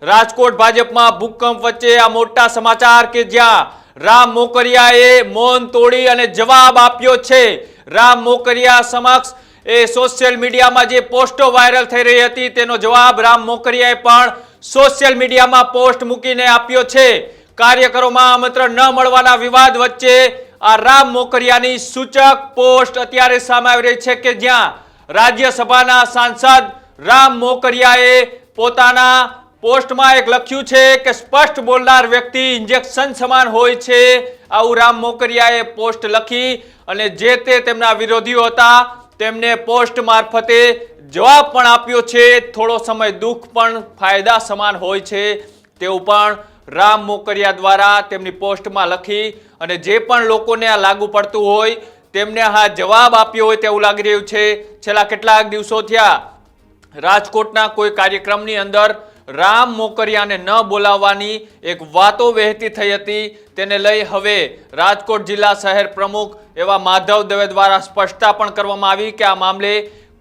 રાજકોટ ભાજપમાં ભૂકંપ વચ્ચે આ મોટા સમાચાર કે જ્યાં રામ મોકરિયાએ મૌન તોડી અને જવાબ આપ્યો છે। રામ મોકરિયા સમક્ષ સોશિયલ મીડિયામાં જે પોસ્ટો વાયરલ થઈ રહી હતી તેનો જવાબ રામ મોકરિયાએ પણ સોશિયલ મીડિયામાં પોસ્ટ મૂકીને આપ્યો છે। કાર્યકરોમાં આમંત્રણ ન મળવાના વિવાદ વચ્ચે આ રામ મોકરિયાની સૂચક પોસ્ટ અત્યારે સામે આવી રહી છે કે જ્યાં રાજ્યસભાના સાંસદ રામ મોકરિયાએ પોતાના પોસ્ટમાં એક લખ્યું છે કે સ્પષ્ટ બોલનાર વ્યક્તિ ઇન્જેક્શન સમાન હોય છે। આવું રામ મોકરિયાએ પોસ્ટ લખી અને જે તે તેમના વિરોધીઓ હતા તેમને પોસ્ટ મારફતે જવાબ પણ આપ્યો છે। થોડો સમય દુઃખ પણ ફાયદા સમાન હોય છે તેવું પણ રામ મોકરિયા દ્વારા તેમની પોસ્ટમાં લખી અને જે પણ લોકોને આ લાગુ પડતું હોય તેમને આ જવાબ આપ્યો હોય તેવું લાગી રહ્યું છે। છેલ્લા કેટલાક દિવસો થયા રાજકોટના કોઈ કાર્યક્રમની અંદર રામ મોકરિયાને ન બોલાવવાની એક વાતો વહેતી થઈ હતી તેને લઈ હવે રાજકોટ જિલ્લા શહેર પ્રમુખ એવા માધવ દવે દ્વારા સ્પષ્ટતા પણ કરવામાં આવી કે આ મામલે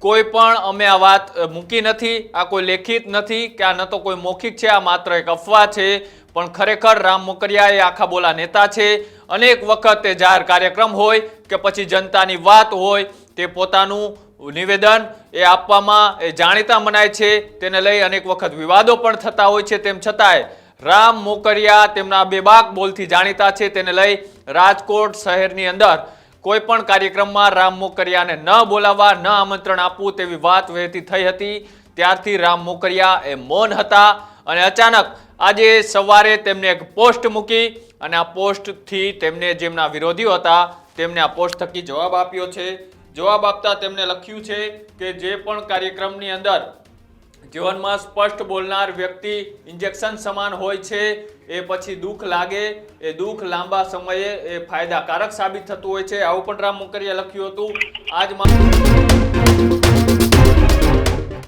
કોઈ પણ અમે આ વાત મૂકી નથી, આ કોઈ લેખિત નથી કે આ ન તો કોઈ મૌખિક છે, આ માત્ર એક અફવા છે। પણ ખરેખર રામ મોકરિયા એ આખા બોલા નેતા છે। અનેક વખત તે જાહેર કાર્યક્રમ હોય કે પછી જનતાની વાત હોય તે પોતાનું નિવેદન એ આપવામાં એ જાણીતા મનાય છે। તેને લઈ અનેક વખત વિવાદો પણ થતા હોય છે। તેમ છતાંય રામ મોકરિયા તેમના બેબાક બોલથી જાણીતા છે। તેને લઈ રાજકોટ શહેરની અંદર કોઈ પણ કાર્યક્રમમાં રામ મોકરિયાને ન બોલાવવા, ન આમંત્રણ આપવું તેવી વાત વહેતી થઈ હતી। ત્યારથી રામ મોકરિયા એ મૌન હતા અને અચાનક આજે સવારે તેમને એક પોસ્ટ મૂકી અને આ પોસ્ટથી તેમને જેમના વિરોધીઓ હતા તેમને આ પોસ્ટ થકી જવાબ આપ્યો છે। જવાબ આપતા તેમને લખ્યું છે કે જે પણ કાર્યક્રમની અંદર જીવનમાં સ્પષ્ટ બોલનાર વ્યક્તિ ઇન્જેક્શન સમાન હોય છે। એ પછી દુઃખ લાગે એ દુઃખ લાંબા સમયે એ ફાયદાકારક સાબિત થતું હોય છે। આવું પણ રામ મોકરિયા લખ્યું હતું। આજ